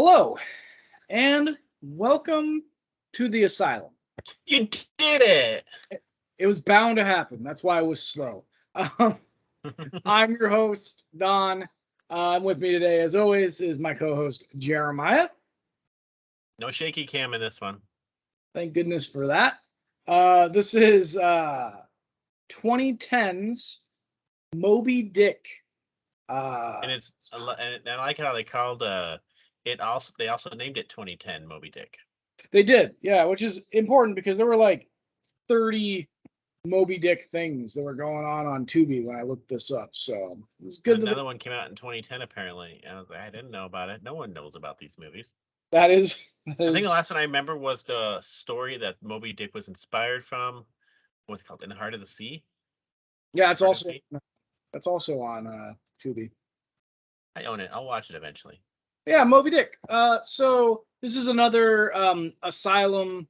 Hello, and welcome to the Asylum. You did it! It was bound to happen. That's why I was slow. I'm your host, Don. With me today, as always, is my co-host, Jeremiah. No shaky cam in this one. Thank goodness for that. This is 2010's Moby Dick. And I like how they called it also. They also named it 2010 Moby Dick. They did, yeah, which is important because there were like 30 Moby Dick things that were going on Tubi when I looked this up. So it was good. Another one came out in 2010 apparently. I didn't know about it. No one knows about these movies. That is. I think the last one I remember was the story that Moby Dick was inspired from. What's it called? In the Heart of the Sea. Yeah, that's also on Tubi. I own it. I'll watch it eventually. Yeah, Moby Dick. So this is another Asylum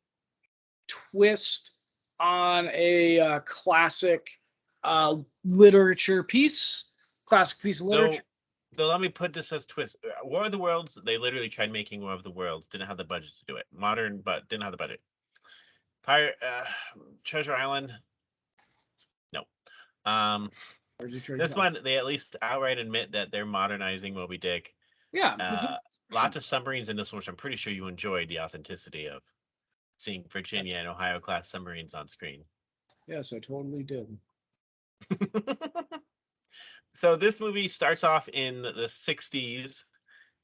twist on a classic literature piece. Classic piece of literature. Though let me put this as twist. War of the Worlds, they literally tried making War of the Worlds. Didn't have the budget to do it. Modern, but didn't have the budget. Treasure Island. No. This one, they at least outright admit that they're modernizing Moby Dick. Yeah. Lots of submarines in this one, which I'm pretty sure you enjoyed the authenticity of seeing Virginia and Ohio class submarines on screen. Yes, I totally did. So this movie starts off in the 60s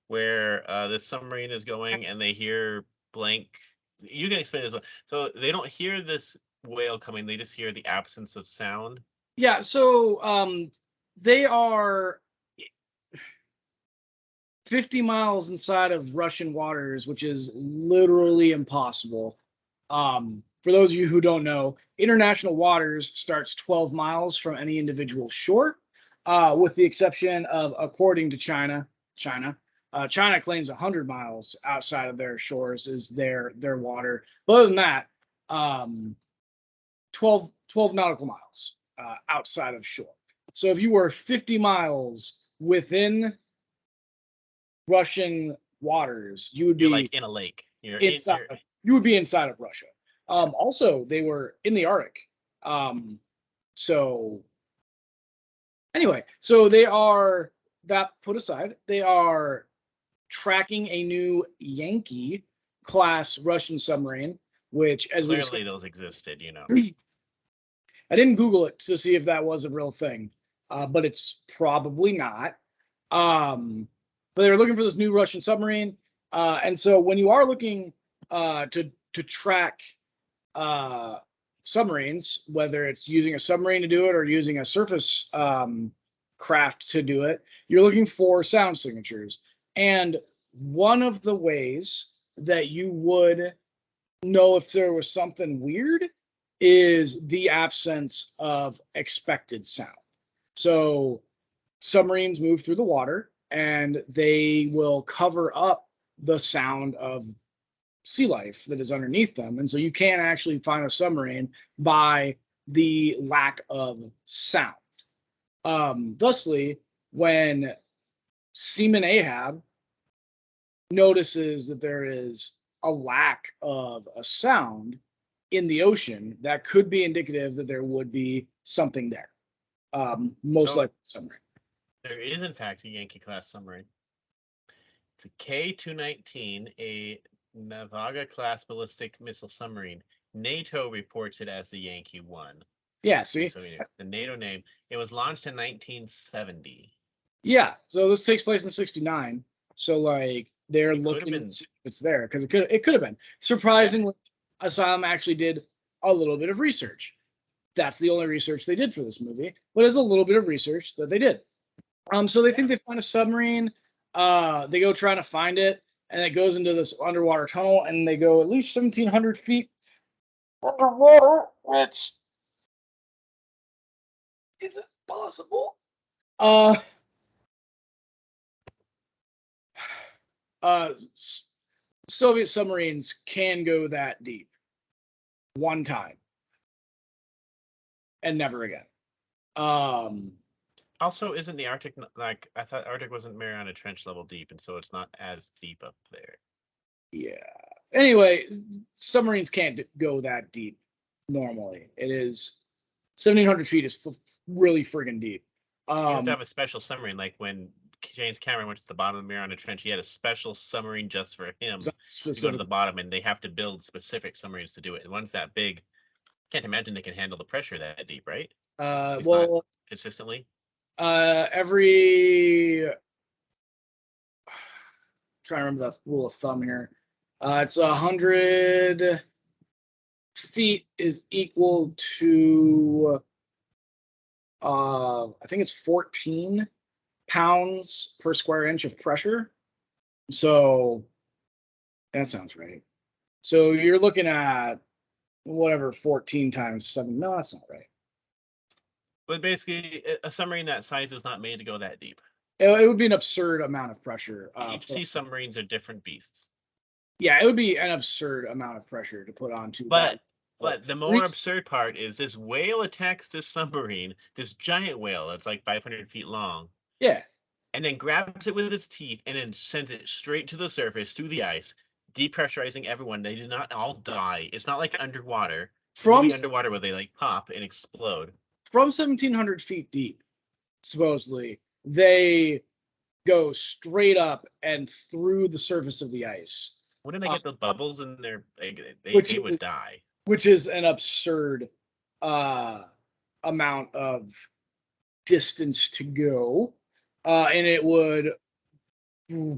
where the submarine is going and they hear blank. You can explain it as well. So they don't hear this whale coming. They just hear the absence of sound. Yeah. So they are 50 miles inside of Russian waters, which is literally impossible. For those of you who don't know, international waters starts 12 miles from any individual shore, with the exception of, according to China claims 100 miles outside of their shores is their water. But other than that, 12 nautical miles outside of shore. So if you were 50 miles within Russian waters, you would be like in a lake. You would be inside of Russia. Also, they were in the Arctic. So anyway, so they are, that put aside, they are tracking a new Yankee class Russian submarine, which, as clearly those existed, I didn't Google it to see if that was a real thing, but it's probably not. But they were looking for this new Russian submarine, and so when you are looking to track submarines, whether it's using a submarine to do it or using a surface craft to do it, you're looking for sound signatures. And one of the ways that you would know if there was something weird is the absence of expected sound. So submarines move through the water and they will cover up the sound of sea life that is underneath them. And so you can't actually find a submarine by the lack of sound. Thusly, when Seaman Ahab notices that there is a lack of a sound in the ocean, that could be indicative that there would be something there. Most likely submarine. There is, in fact, a Yankee-class submarine. It's a K-219, a Navaga-class ballistic missile submarine. NATO reports it as the Yankee 1. Yeah, see? So it's a NATO name. It was launched in 1970. Yeah, so this takes place in 69. So, like, they're looking to see if it's there, because it could have been. Surprisingly, Asylum actually did a little bit of research. That's the only research they did for this movie, but it's a little bit of research that they did. So they think they find a submarine. They go trying to find it, and it goes into this underwater tunnel, and they go at least 1,700 feet underwater, which isn't possible. Soviet submarines can go that deep one time and never again. Also, isn't the Arctic like I thought Arctic wasn't Mariana Trench level deep, and so it's not as deep up there. Yeah. Anyway, submarines can't go that deep normally. It is 1,700 feet is really friggin' deep. You have to have a special submarine, like when James Cameron went to the bottom of the Mariana Trench, he had a special submarine just for him to go to the bottom, and they have to build specific submarines to do it. And one's that big, can't imagine they can handle the pressure that deep, right? It's not Well, consistently. every trying to remember the rule of thumb here. It's 100 feet is equal to I think it's 14 pounds per square inch of pressure. So that sounds right. So you're looking at whatever 14 times 7. No, that's not right. But basically, a submarine that size is not made to go that deep. It would be an absurd amount of pressure. Deep sea submarines are different beasts. Yeah, it would be an absurd amount of pressure to put onto that. But the more absurd part is this whale attacks this submarine, this giant whale that's like 500 feet long. Yeah. And then grabs it with its teeth and then sends it straight to the surface through the ice, depressurizing everyone. They do not all die. It's not like underwater. From underwater where they like pop and explode. From 1,700 feet deep, supposedly, they go straight up and through the surface of the ice. Wouldn't they get the bubbles in their? They would die. Which is an absurd amount of distance to go, and it would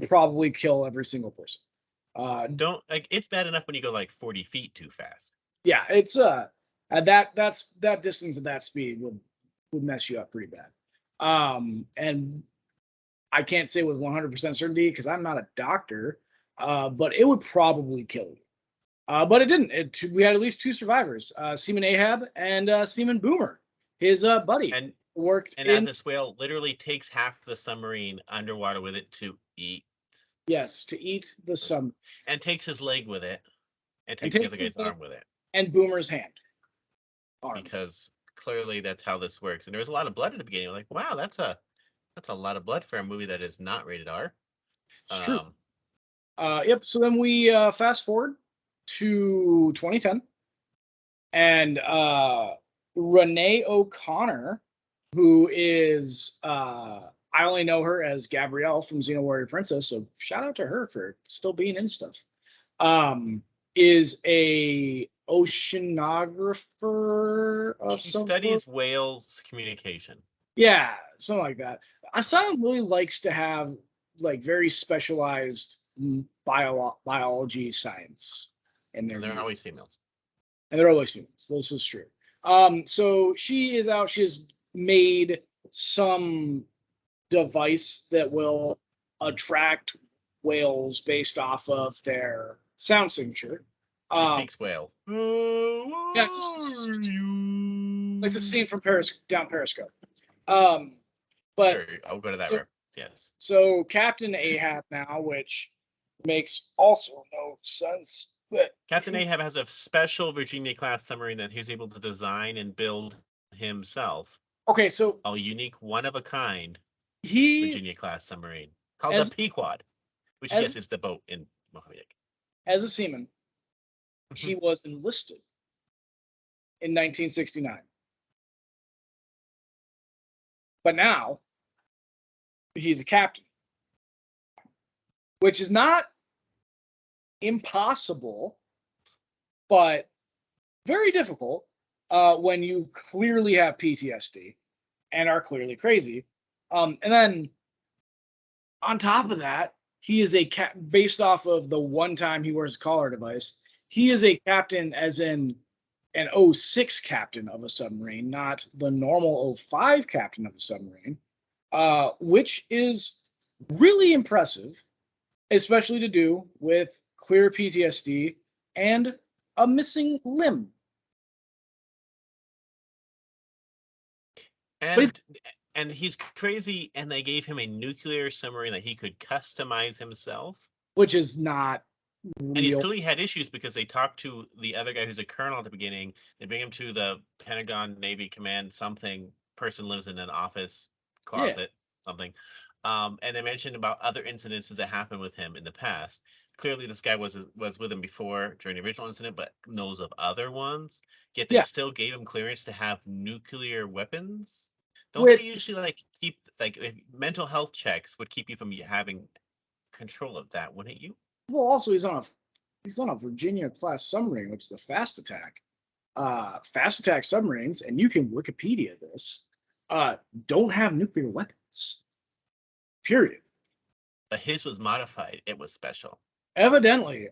probably kill every single person. Don't like it's bad enough when you go like 40 feet too fast. Yeah, it's that distance at that speed would mess you up pretty bad. And I can't say with 100% certainty because I'm not a doctor, but it would probably kill you. But it didn't. We had at least 2 survivors: Seaman Ahab and Seaman Boomer, his buddy, and worked. And as this whale literally takes half the submarine underwater with it to eat. Yes, to eat the submarine. And takes his leg with it, and takes the other guy's arm with it. And Boomer's hand. Arm. Because clearly that's how this works. And there was a lot of blood at the beginning. Like, wow, that's a lot of blood for a movie that is not rated R. It's true. Yep. So then we fast forward to 2010, and Renee O'Connor, who is I only know her as Gabrielle from Xena Warrior Princess, so shout out to her for still being in stuff. Is a oceanographer of some studies sort. Whales communication. Yeah, something like that. Asylum really likes to have like very specialized biology science in there. They're always females. And they're always females. This is true. So she is out. She has made some device that will attract whales based off of their sound signature. She speaks whale. Yes, like the scene from down Periscope. But sure, I'll go to that reference. Yes. So Captain Ahab now, which makes also no sense. But Captain Ahab has a special Virginia-class submarine that he's able to design and build himself. Okay, so a unique, one-of-a-kind Virginia-class submarine called the Pequod, which yes is the boat in Moby Dick. As a seaman, he was enlisted in 1969. But now, he's a captain, which is not impossible, but very difficult when you clearly have PTSD and are clearly crazy. And then on top of that, he is based off of the one time he wears a collar device, he is a captain as in an 06 captain of a submarine, not the normal 05 captain of a submarine, which is really impressive, especially to do with clear PTSD and a missing limb. And he's crazy, and they gave him a nuclear submarine that he could customize himself. Which is not real. And he's clearly had issues because they talked to the other guy who's a colonel at the beginning. They bring him to the Pentagon Navy Command, something person lives in an office closet, something. And they mentioned about other incidences that happened with him in the past. Clearly, this guy was with him before during the original incident, but knows of other ones. Yet they Yeah. still gave him clearance to have nuclear weapons. Don't With they usually like keep if mental health checks would keep you from having control of that, wouldn't you? well, also he's on a Virginia class submarine, which is a fast attack. Fast attack submarines, and you can Wikipedia this. Don't have nuclear weapons. Period. But his was modified. It was special. Evidently,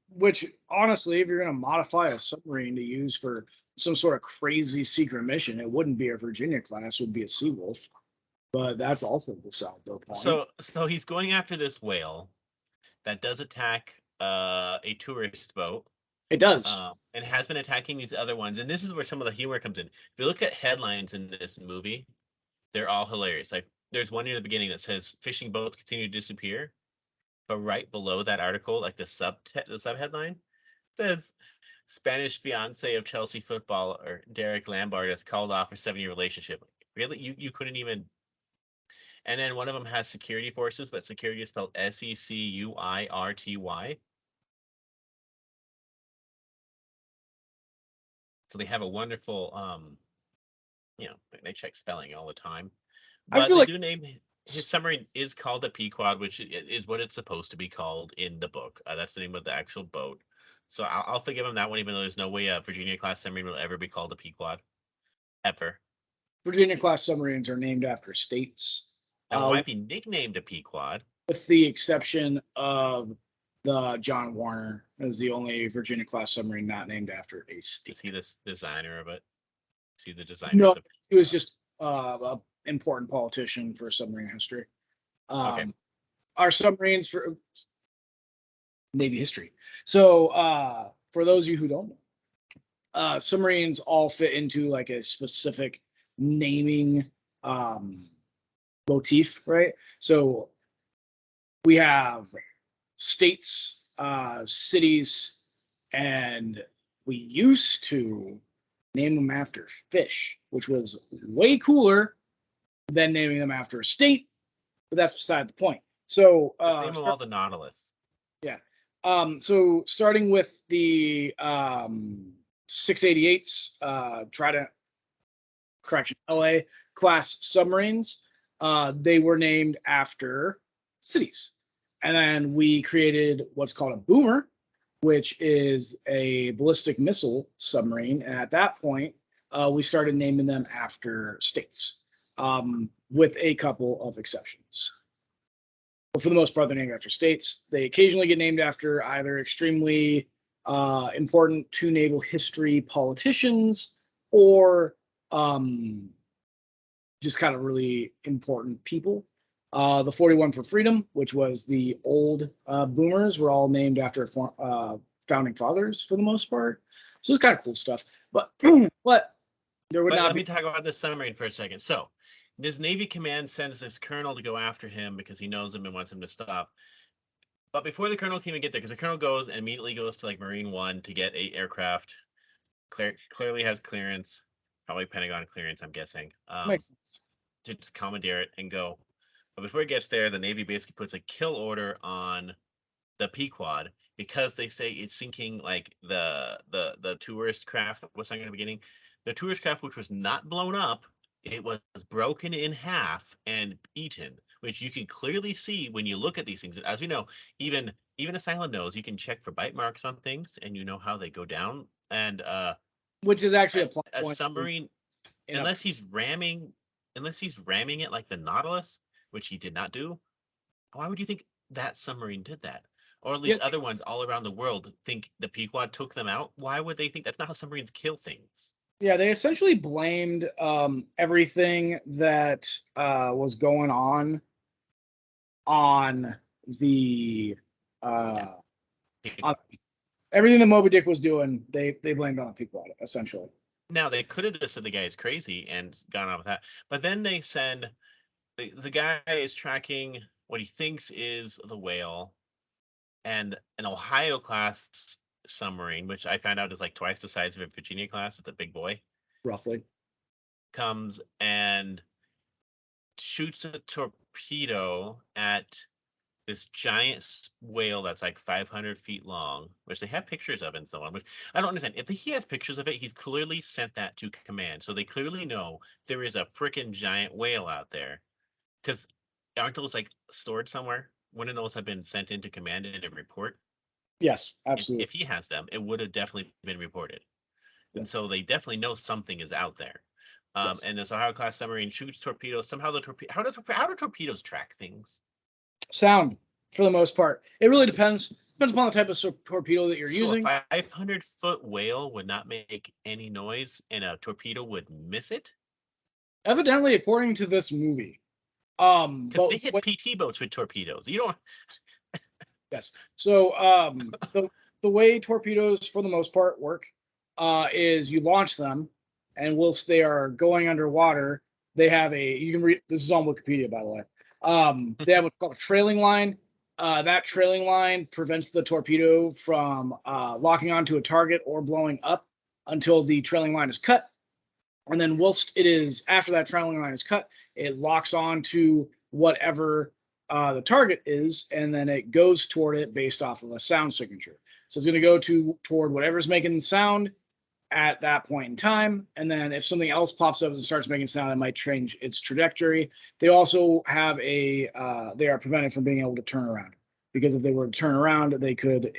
which honestly, if you're going to modify a submarine to use for some sort of crazy secret mission, it wouldn't be a Virginia class; it would be a Seawolf. But that's also beside the point. So he's going after this whale that does attack a tourist boat. It does. And has been attacking these other ones. And this is where some of the humor comes in. If you look at headlines in this movie, they're all hilarious. Like there's one near the beginning that says fishing boats continue to disappear. But right below that article, like the sub headline says Spanish fiance of Chelsea footballer Derek Lambert has called off a 7-year relationship. Really? You couldn't even. And then one of them has security forces, but security is spelled SECUIRTY. So they have a wonderful, they check spelling all the time. I But feel they like do name his submarine is called a Pequod, which is what it's supposed to be called in the book. That's the name of the actual boat. So I'll forgive him that one, even though there's no way a Virginia class submarine will ever be called a Pequod, ever. Virginia class submarines are named after states, And it might be nicknamed a Pequod, with the exception of the John Warner is the only Virginia class submarine not named after a state. Is he the designer of it? Is he the designer? No, of the... he was just an important politician for submarine history. Okay. Our submarines for Navy history. So for those of you who don't know, submarines all fit into like a specific naming motif, right? So we have states, cities, and we used to name them after fish, which was way cooler than naming them after a state, but that's beside the point. So let's name them all the Nautilus. Yeah. So starting with the 688s, Trident, LA class submarines, they were named after cities. And then we created what's called a boomer, which is a ballistic missile submarine. And at that point, we started naming them after states, with a couple of exceptions. But for the most part, they're named after states. They occasionally get named after either extremely important to naval history politicians or just kind of really important people. The 41 for Freedom, which was the old boomers, were all named after founding fathers for the most part. So it's kind of cool stuff. But there would not let be. me talk about this submarine for a second. So this Navy command sends this colonel to go after him because he knows him and wants him to stop. But before the colonel can even get there, because the colonel goes and immediately goes to like Marine One to get a aircraft. Clearly has clearance, probably Pentagon clearance, I'm guessing. Makes sense. To just commandeer it and go. But before he gets there, the Navy basically puts a kill order on the Pequod because they say it's sinking like the tourist craft that was sunk in the beginning. The tourist craft, which was not blown up, it was broken in half and eaten, which you can clearly see when you look at these things. As we know, even Asylum knows you can check for bite marks on things, and you know how they go down. And which is actually a submarine, unless he's ramming it like the Nautilus, which he did not do. Why would you think that submarine did that? Or at least other ones all around the world think the Pequod took them out. Why would they think that's not how submarines kill things? Yeah, they essentially blamed everything that was going on the everything that Moby Dick was doing. They blamed on the Pequod essentially. Now they could have just said the guy is crazy and gone on with that, but then they send the guy is tracking what he thinks is the whale, and an Ohio class submarine, which I found out is like twice the size of a Virginia class. It's a big boy. Roughly. Comes and shoots a torpedo at this giant whale that's like 500 feet long, which they have pictures of and so on, which I don't understand. If he has pictures of it, he's clearly sent that to command. So they clearly know there is a freaking giant whale out there. Because aren't those like stored somewhere? Wouldn't those have been sent into command in a report? Yes, If absolutely. he has them, it would have definitely been reported. And Yes. so they definitely know something is out there. Yes. And this Ohio class submarine shoots torpedoes. Somehow the torpedo how do torpedoes track things? Sound for the most part. It really depends. Depends upon the type of torpedo that you're So a using. 500-foot whale would not make any noise, and a torpedo would miss it Evidently, according to this movie. because they But hit PT boats with torpedoes. You don't. yes. So the way torpedoes for the most part work is you launch them, and whilst they are going underwater, they have you can read this is on Wikipedia, by the way. They have what's called a trailing line. That trailing line prevents the torpedo from locking onto a target or blowing up until the trailing line is cut. And then whilst it is after that trailing line is cut, it locks on to whatever the target is, and then it goes toward it based off of a sound signature. So it's going to go toward whatever's making the sound at that point in time, and then if something else pops up and starts making sound, it might change its trajectory. They also have they are prevented from being able to turn around, because if they were to turn around, they could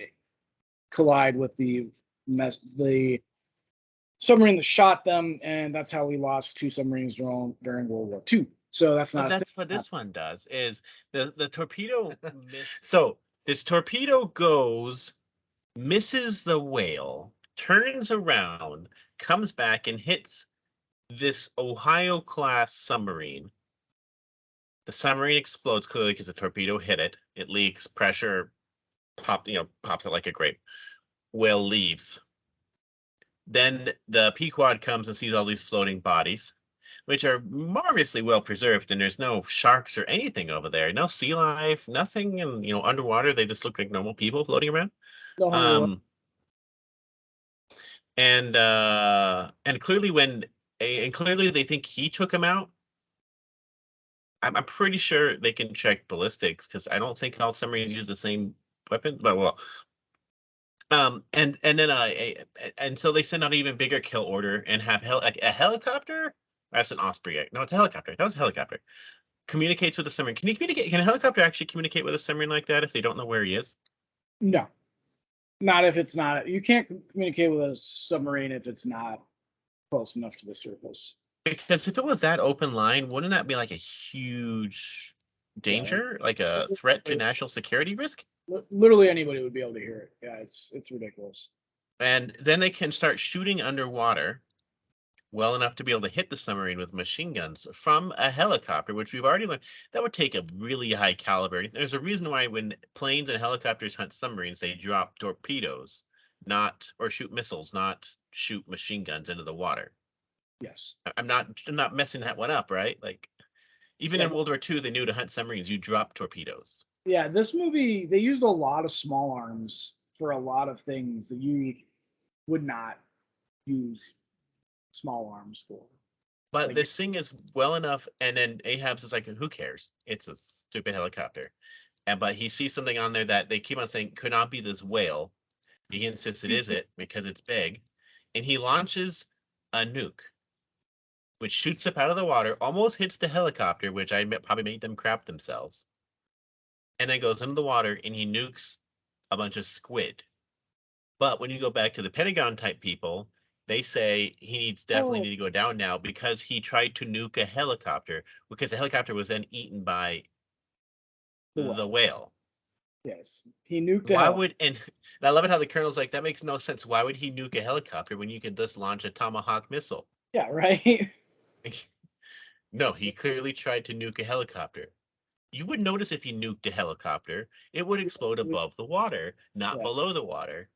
collide with the submarine that shot them, and that's how we lost 2 submarines during World War II. So that's But not. that's what this one does. Is the torpedo? So this torpedo goes, misses the whale, turns around, comes back and hits this Ohio class submarine. The submarine explodes clearly because the torpedo hit it. It leaks, pressure pops it like a grape. Whale leaves. Then the Pequod comes and sees all these floating bodies, which are marvelously well preserved, and there's no sharks or anything over there. No sea life, nothing, and underwater they just look like normal people floating around. No Um, and clearly clearly they think he took him out. I'm pretty sure they can check ballistics because I don't think all submarines use the same weapon. But well, and so they send out an even bigger kill order and have a helicopter. That's an Osprey. No, it's a helicopter. That was a helicopter. Communicates with the submarine. Can a helicopter actually communicate with a submarine like that if they don't know where he is? No, not if it's not. You can't communicate with a submarine if it's not close enough to the surface. Because if it was that open line, wouldn't that be like a huge Yeah, danger, like a threat to national security risk? literally anybody would be able to hear it. Yeah, it's ridiculous. And then they can start shooting underwater well enough to be able to hit the submarine with machine guns from a helicopter, which we've already learned that would take a really high caliber. There's a reason why when planes and helicopters hunt submarines, they drop torpedoes, or shoot missiles, not shoot machine guns into the water. Yes. I'm not messing that one up, right? Like even in World War II, they knew to hunt submarines, you drop torpedoes. Yeah, this movie, they used a lot of small arms for a lot of things that you would not use small arms for. But this thing is well enough, and then Ahab's is like, who cares? It's a stupid helicopter. But he sees something on there that they keep on saying could not be this whale. He insists it is it because it's big. And he launches a nuke, which shoots up out of the water, almost hits the helicopter, which probably made them crap themselves. And then goes into the water and he nukes a bunch of squid. But when you go back to the Pentagon type people, they say he definitely need to go down now because he tried to nuke a helicopter because the helicopter was then eaten by the whale. Yes, he nuked Why would and I love it how the colonel's like, that makes no sense. Why would he nuke a helicopter when you can just launch a Tomahawk missile? Yeah, right. No, he clearly tried to nuke a helicopter. You would notice if he nuked a helicopter, it would explode above the water, not below the water.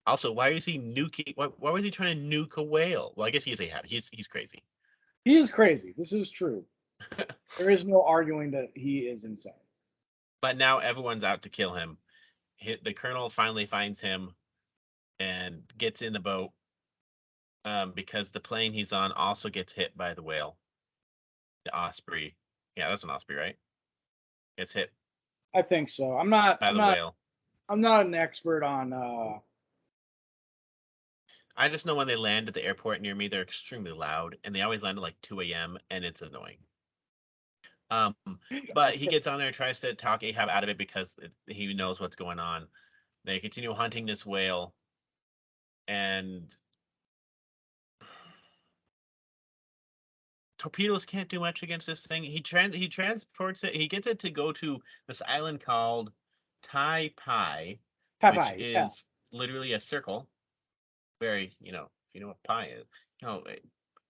Also, why is he nuking? Why was he trying to nuke a whale? Well, I guess he's crazy. He is crazy. This is true. There is no arguing that he is insane. But now everyone's out to kill him. The colonel finally finds him and gets in the boat because the plane he's on also gets hit by the whale, the Osprey. Yeah, that's an osprey, right? It's hit I think so. I'm not. by I'm the not. whale. I'm not an expert on. I just know when they land at the airport near me, they're extremely loud, and they always land at like 2 a.m. and it's annoying. Um, but he gets on there and tries to talk Ahab out of it because he knows what's going on. They continue hunting this whale, and torpedoes can't do much against this thing. He transports it. He gets it to go to this island called Tai Pai, which Popeye. Yeah. is literally a circle. Very, if you know what pi is, you know,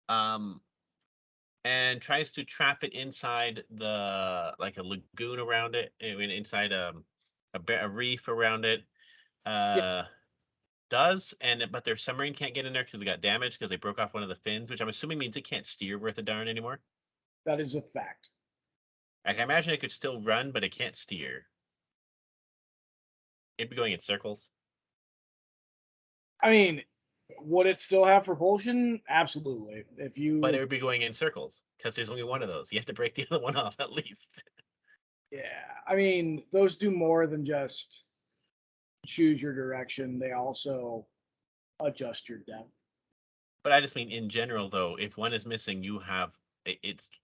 um, and tries to trap it inside the like a lagoon around it. I mean, inside a reef around it. Yeah. Uh, but their submarine can't get in there because it got damaged because they broke off one of the fins, which I'm assuming means it can't steer worth a darn anymore. That is a fact. Like, I imagine it could still run, but it can't steer. It'd be going in circles. I mean, would it still have propulsion? Absolutely. If But it you. would be going in circles because there's only one of those. You have to break the other one off at least. Yeah. I mean, those do more than just choose your direction. They also adjust your depth. But I just mean in general, though, if one is missing, you have it's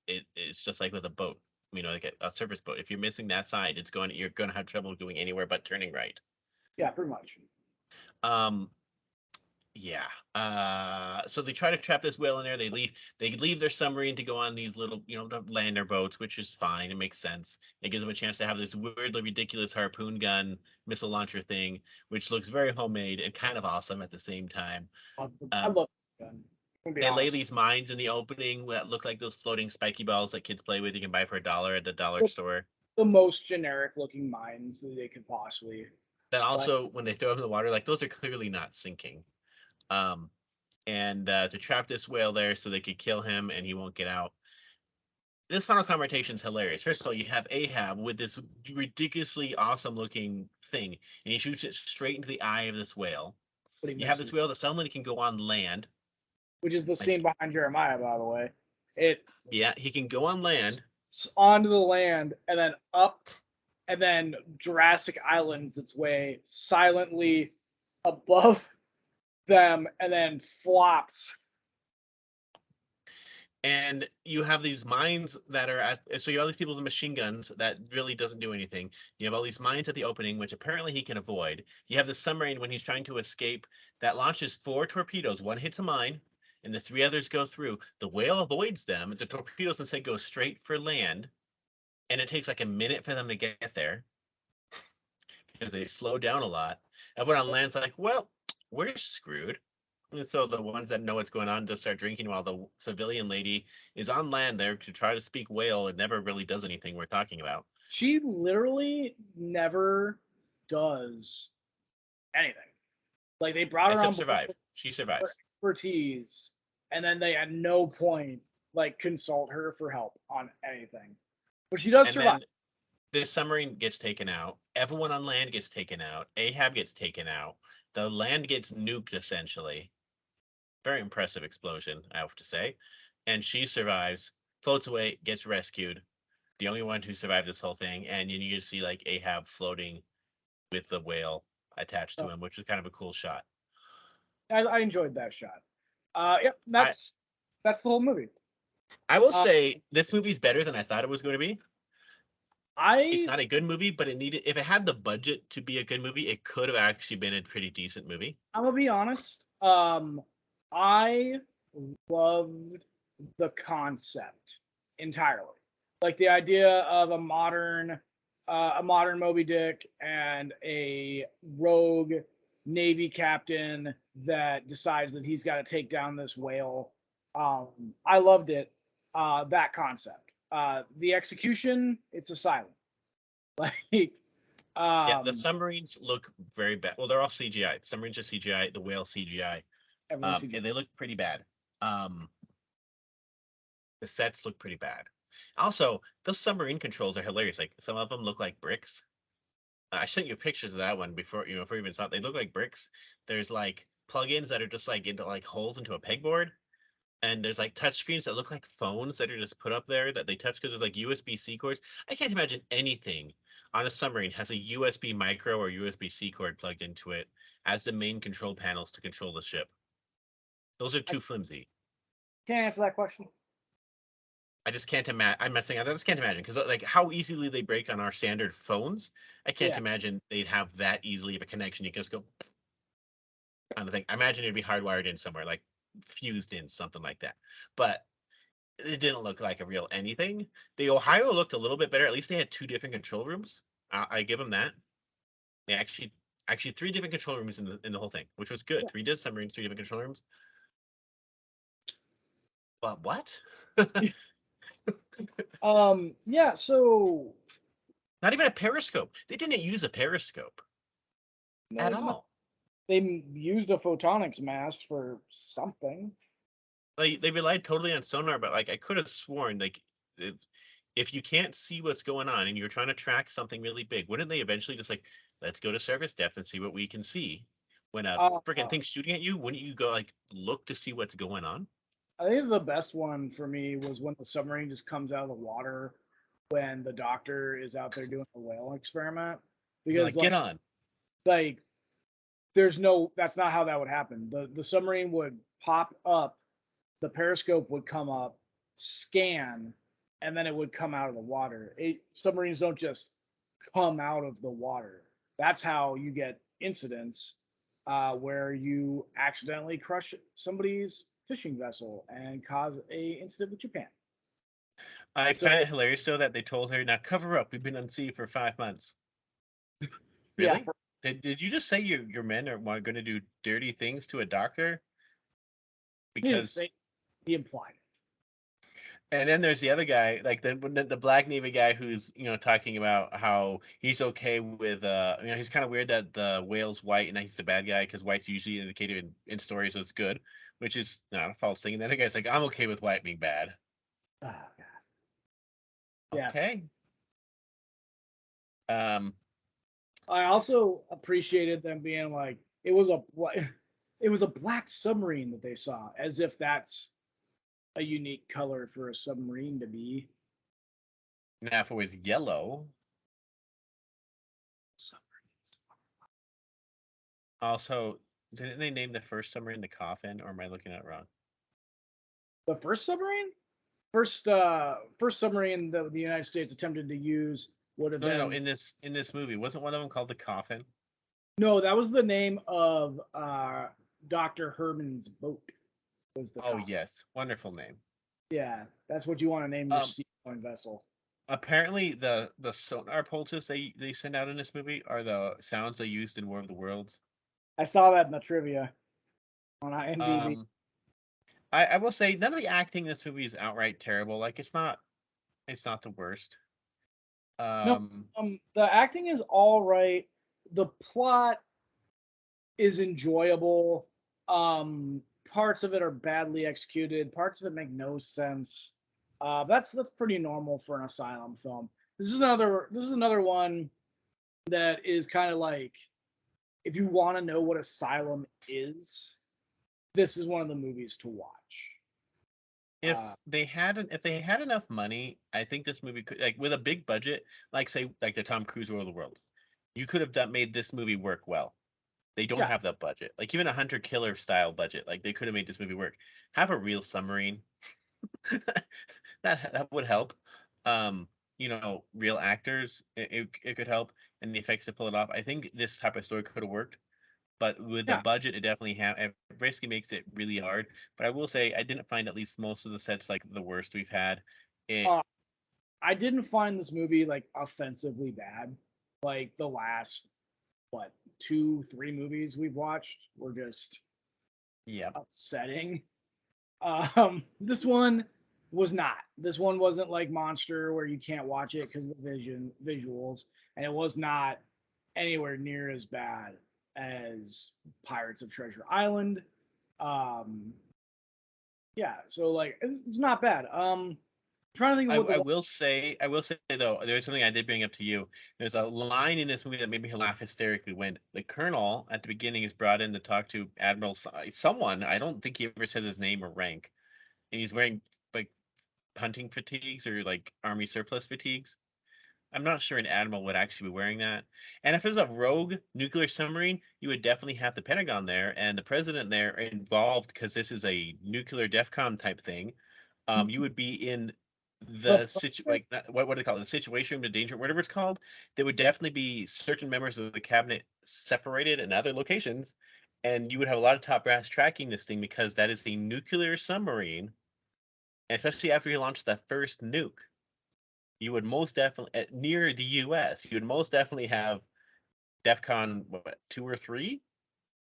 just like with a boat. Like a surface boat. If you're missing that side, you're going to have trouble going anywhere but turning right. Yeah, pretty much. Um, yeah. So they try to trap this whale in there. They leave their submarine to go on these little, the lander boats, which is fine. It makes sense. It gives them a chance to have this weirdly ridiculous harpoon gun missile launcher thing, which looks very homemade and kind of awesome at the same time. I love the gun. They lay these mines in the opening that look like those floating spiky balls that kids play with. You can buy for $1 at the dollar store. The most generic looking mines that they could possibly. That also, when they throw them in the water, like those are clearly not sinking. And to trap this whale there so they could kill him and he won't get out. This final confrontation is hilarious. First of all, you have Ahab with this ridiculously awesome looking thing, and he shoots it straight into the eye of this whale. You have this whale that suddenly can go on land. Which is the scene behind Jeremiah, by the way. Yeah, he can go on land. Onto the land and then up, and then Jurassic Islands its way silently above them, and then flops. And you have these mines that are so you have all these people with machine guns that really doesn't do anything. You have all these mines at the opening, which apparently he can avoid. You have the submarine when he's trying to escape that launches 4 torpedoes. One hits a mine, and the 3 others go through. The whale avoids them. The torpedoes instead go straight for land, and it takes like a minute for them to get there because they slow down a lot. Everyone on land's like, well, we're screwed. And so the ones that know what's going on just start drinking while the civilian lady is on land there to try to speak whale and never really does anything we're talking about. She literally never does anything. Like, they brought her on survive. She survives. Expertise, and then they at no point consult her for help on anything. But she does survive. Then the submarine gets taken out. Everyone on land gets taken out. Ahab gets taken out. The land gets nuked essentially. Very impressive explosion, I have to say. And she survives, floats away, gets rescued. The only one who survived this whole thing. And you just see Ahab floating with the whale attached to him, which was kind of a cool shot. I enjoyed that shot. Yep, that's the whole movie. I will say this movie's better than I thought it was going to be. It's not a good movie, but if it had the budget to be a good movie, it could have actually been a pretty decent movie. I'm gonna be honest. I loved the concept entirely. Like the idea of a modern Moby Dick and a rogue Navy captain that decides that he's got to take down this whale. I loved it. That concept. The execution, it's Asylum. Yeah, the submarines look very bad. Well, they're all CGI. The submarines are CGI. The whale CGI. And they look pretty bad. The sets look pretty bad. Also, the submarine controls are hilarious. Like some of them look like bricks. I sent you pictures of that one before you even saw it. They look like bricks. There's plugins that are just into holes into a pegboard, and there's like touch screens that look like phones that are just put up there that they touch because there's like USB-C cords. I can't imagine anything on a submarine has a USB micro or USB-C cord plugged into it as the main control panels to control the ship. Those are too flimsy. Can't answer that question. I just can't imagine. I'm messing. I just can't imagine because like how easily they break on our standard phones. I can't Yeah. imagine they'd have that easily of a connection. You can just go on the thing. I imagine it'd be hardwired in somewhere, like fused in something like that. But it didn't look like a real anything. The Ohio looked a little bit better. At least they had two different control rooms. I give them that. They actually three different control rooms in the whole thing, which was good. Yeah. Three did submarines, three different control rooms. But what? Yeah, so Not even a periscope. They didn't use a periscope at all. they used a photonics mast for something. Like they relied totally on sonar, but like I could have sworn like if you can't see what's going on and you're trying to track something really big, wouldn't they eventually just like let's go to surface depth and see what we can see? When a Uh, freaking thing's shooting at you, wouldn't you go like look to see what's going on? I think the best one for me was when the submarine just comes out of the water when the doctor is out there doing a whale experiment. You're Because like, get on. like there's no that's not how that would happen. The submarine would pop up, the periscope would come up, scan, and then it would come out of the water. Submarines don't just come out of the water. That's how you get incidents where you accidentally crush somebody's fishing vessel and cause a incident with Japan. I So find it hilarious though that they told her, now cover up, we've been on sea for 5 months. yeah, Really? Did you just say your men are going to do dirty things to a doctor? he didn't Because say, he implied it. and then there's the other guy, like the Black Navy guy who's talking about how he's okay with he's kind of weird that the whale's white and that he's the bad guy because white's usually indicated in stories that's good, which is not a false thing. And then the guy's like, I'm okay with white being bad. Oh, God. Yeah. Okay. Um, I also appreciated them being like, it was a black submarine that they saw, as if that's a unique color for a submarine to be. now if it was yellow, Submarines. also didn't they name the first submarine the Coffin, or am I looking at it wrong? The first submarine? First submarine that the United States attempted to use would have No, been in this movie, wasn't one of them called the Coffin? no, that was the name of Dr. Herman's boat. Was the Oh Coffin. yes, wonderful name. Yeah, that's what you want to name your seagoing vessel. Apparently the sonar pulses they send out in this movie are the sounds they used in War of the Worlds. I saw that in the trivia on IMDb. I will say none of the acting in this movie is outright terrible. Like it's not the worst. No, the acting is all right. The plot is enjoyable. Parts of it are badly executed. Parts of it make no sense. That's pretty normal for an Asylum film. This is another one that is kind of like, if you want to know what Asylum is, this is one of the movies to watch. If they had enough money, I think this movie could, like with a big budget, like say like the Tom Cruise War of the World, you could have made this movie work well. They don't Yeah. have that budget. Like even a Hunter Killer style budget, like they could have made this movie work. Have a real submarine. that would help. Real actors, it could help, and the effects to pull it off. I think this type of story could have worked, but with the Yeah. budget, it basically makes it really hard. But I will say, I didn't find at least most of the sets like the worst we've had. I didn't find this movie like offensively bad. Like the last 2-3 movies we've watched were just upsetting. This one was not. This one wasn't like Monster where you can't watch it because of the visuals, and it was not anywhere near as bad as Pirates of Treasure Island. Yeah, so like it's not bad. Trying to think of what I will say though, there's something I did bring up to you. There's a line in this movie that made me laugh hysterically when the colonel at the beginning is brought in to talk to Admiral someone. I don't think he ever says his name or rank. and he's wearing like hunting fatigues or like army surplus fatigues. I'm not sure an admiral would actually be wearing that. And if it was a rogue nuclear submarine, you would definitely have the Pentagon there and the president there involved because this is a nuclear DEFCON type thing. You would be in the like what do they call it? The situation, the danger, whatever it's called. There would definitely be certain members of the cabinet separated in other locations, and you would have a lot of top brass tracking this thing because that is a nuclear submarine, and especially after you launch the first nuke. You would most definitely near the U.S. You would most definitely have DEFCON 2 or 3.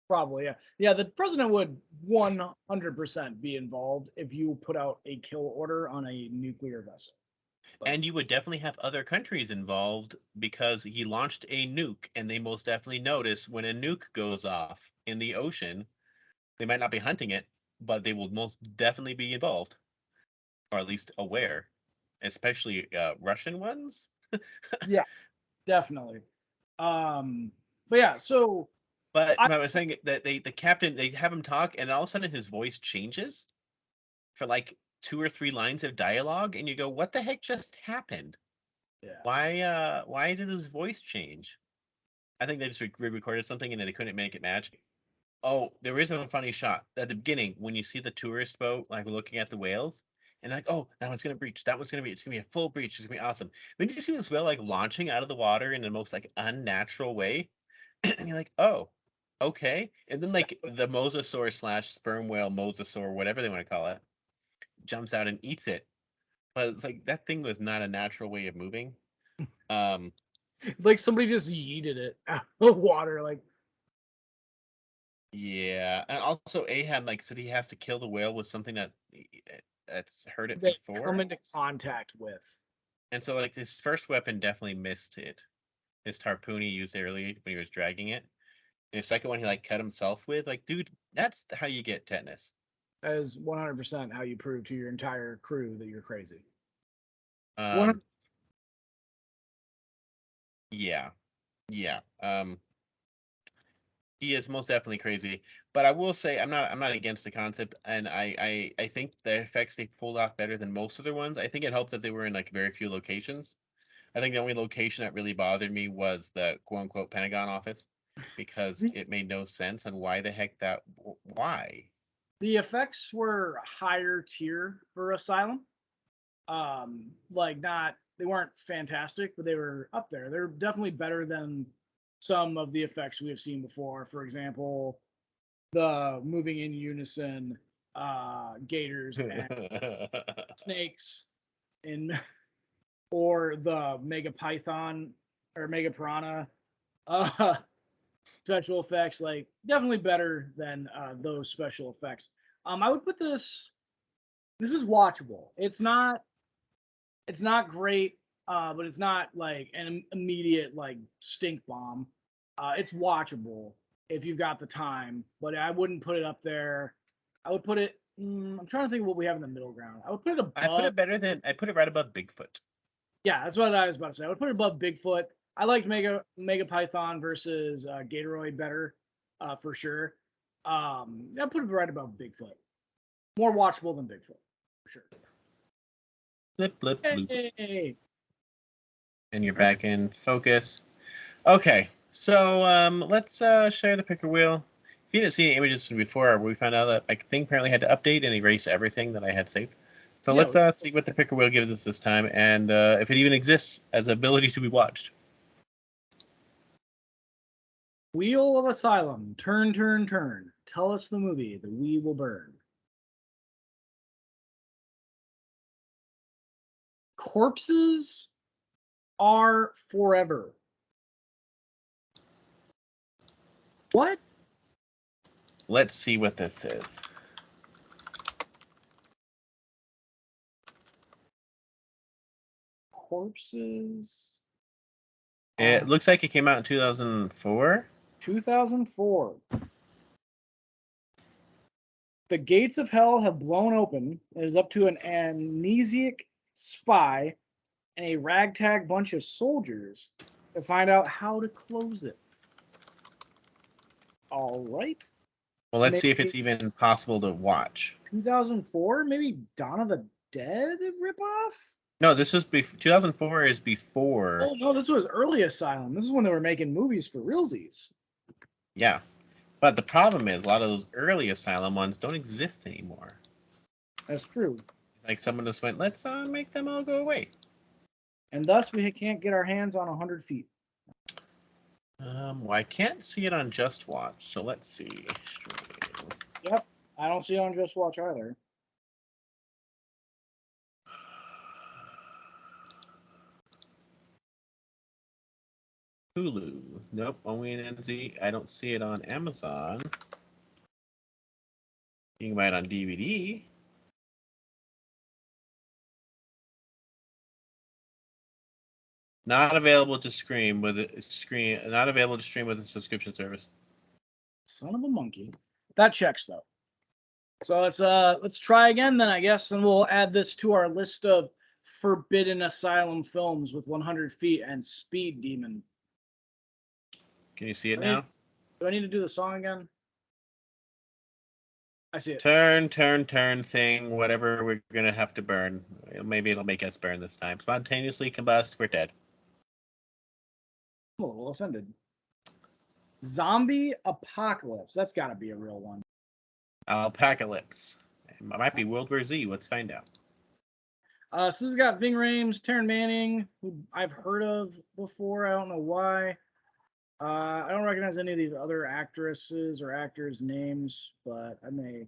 Probably, yeah. Yeah, the president would 100% be involved if you put out a kill order on a nuclear vessel. And you would definitely have other countries involved because he launched a nuke, and they most definitely notice when a nuke goes off in the ocean. They might not be hunting it, but they will most definitely be involved, or at least aware, especially Russian ones. Yeah, definitely. But yeah, so But I I was saying that the captain, they have him talk, and all of a sudden his voice changes for like 2 or 3 lines of dialogue, and you go, "What the heck just happened? yeah. Why did his voice change?" I think they just re-recorded something and they couldn't make it match. Oh, there is a funny shot at the beginning when you see the tourist boat like looking at the whales, and like, oh, that one's gonna breach. That one's gonna be. It's gonna be a full breach. It's gonna be awesome. Then you see this whale like launching out of the water in the most like unnatural way, and you're like, oh, okay. And then like the mosasaur slash sperm whale, mosasaur, whatever they want to call it, jumps out and eats it. But it's like that thing was not a natural way of moving. Um, Like somebody just yeeted it out of the water. Like, yeah, and also Ahab like said he has to kill the whale with something that's hurt it they come before, into contact with. and so like his first weapon definitely missed it. His harpoon he used earlier when he was dragging it, and his second one he like cut himself with. Like, dude, that's how you get tetanus. That is 100% how you prove to your entire crew that you're crazy. Um, 100. yeah, yeah. He is most definitely crazy, but I will say I'm not against the concept, and I think the effects they pulled off better than most other ones. I think it helped that they were in like very few locations. I think the only location that really bothered me was the quote unquote Pentagon office because The, it made no sense on why the heck that why. the effects were higher tier for Asylum. Like not they weren't fantastic, but they were up there. They're definitely better than some of the effects we have seen before. For example, the moving in unison gators and snakes in or the mega python or mega piranha uh special effects, like definitely better than those special effects. I would put this is watchable. It's not great, but it's not like an immediate like stink bomb. It's watchable if you've got the time, but I wouldn't put it up there. I would put it. I'm trying to think of what we have in the middle ground. I would put it above. I put it right above Bigfoot. Yeah, that's what I was about to say. I would put it above Bigfoot. I liked Mega Python versus Gatoroid better, for sure. I put it right above Bigfoot. More watchable than Bigfoot, for sure. Blip blip bloop. Hey, And you're back in focus. Okay, so let's share the picker wheel. If you didn't see any images before, we found out that my thing apparently had to update and erase everything that I had saved. So yeah, let's see what the picker wheel gives us this time, and if it even exists as an ability to be watched. Wheel of Asylum. Turn, turn, turn. Tell us the movie. The we will burn. Corpses are forever. What? Let's see what this is. Corpses. It looks like it came out in 2004. 2004. The gates of hell have blown open. It is up to an amnesiac spy and a ragtag bunch of soldiers to find out how to close it. All right. Well, let's see if Maybe it's even possible to watch. 2004, maybe Dawn of the Dead ripoff. No, this was 2004 is before. Oh no, this was early Asylum. This is when they were making movies for realsies. Yeah. But the problem is a lot of those early Asylum ones don't exist anymore. That's true. Like someone just went, let's make them all go away. And thus we can't get our hands on 100 feet. Well, I can't see it on Just Watch, so let's see. Yep, I don't see it on Just Watch either. Hulu. Nope, only in NZ. I don't see it on Amazon. You can buy it on DVD. Not available to stream with a Not available to stream with a subscription service. Son of a monkey. That checks though. So let's try again then, I guess, and we'll add this to our list of forbidden Asylum films with 100 feet and Speed Demon. Can you see it now? Do I need to do the song again? I see it. Turn thing, whatever we're gonna have to burn. Maybe it'll make us burn this time. Spontaneously combust, we're dead. I'm a little offended. Zombie Apocalypse. That's got to be a real one. Alpacalypse. It might be World War Z. Let's find out. So this has got Ving Rhames, Taryn Manning, who I've heard of before. I don't know why. I don't recognize any of these other actresses or actors' names, but I may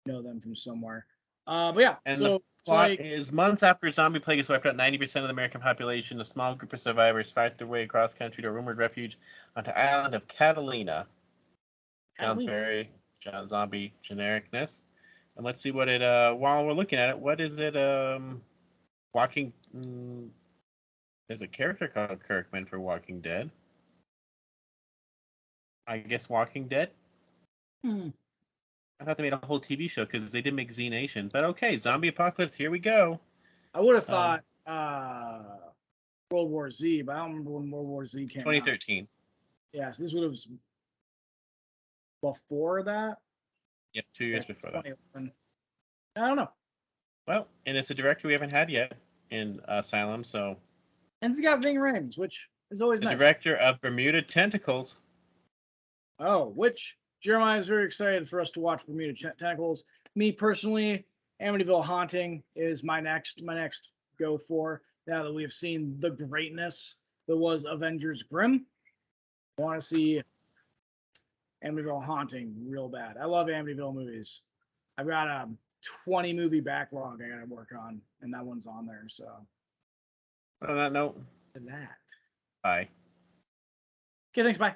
know them from somewhere. But yeah, and so the plot is months after zombie plague has wiped out 90% of the American population, a small group of survivors fight their way across country to a rumored refuge onto the island of Catalina. Sounds very zombie genericness. And let's see what it, while we're looking at it, what is it, Walking, there's a character called Kirkman for Walking Dead. I guess Walking Dead? I thought they made a whole TV show because they did make Z Nation. But okay, Zombie Apocalypse, here we go. I would have thought World War Z, but I don't remember when World War Z came 2013. out. Yeah, so this would have before that? Yep, 2 years before that. I don't know. Well, and it's a director we haven't had yet in Asylum, so. And it's got Ving Rhames, which is always nice. The director of Bermuda Tentacles. Oh, which Jeremiah is very excited for us to watch Bermuda Tentacles. Me personally, Amityville Haunting is my next go for. Now that we have seen the greatness that was Avengers Grimm, I want to see Amityville Haunting real bad. I love Amityville movies. I've got a 20 movie backlog I got to work on, and that one's on there. So, on that note, that. bye. Okay, thanks. Bye.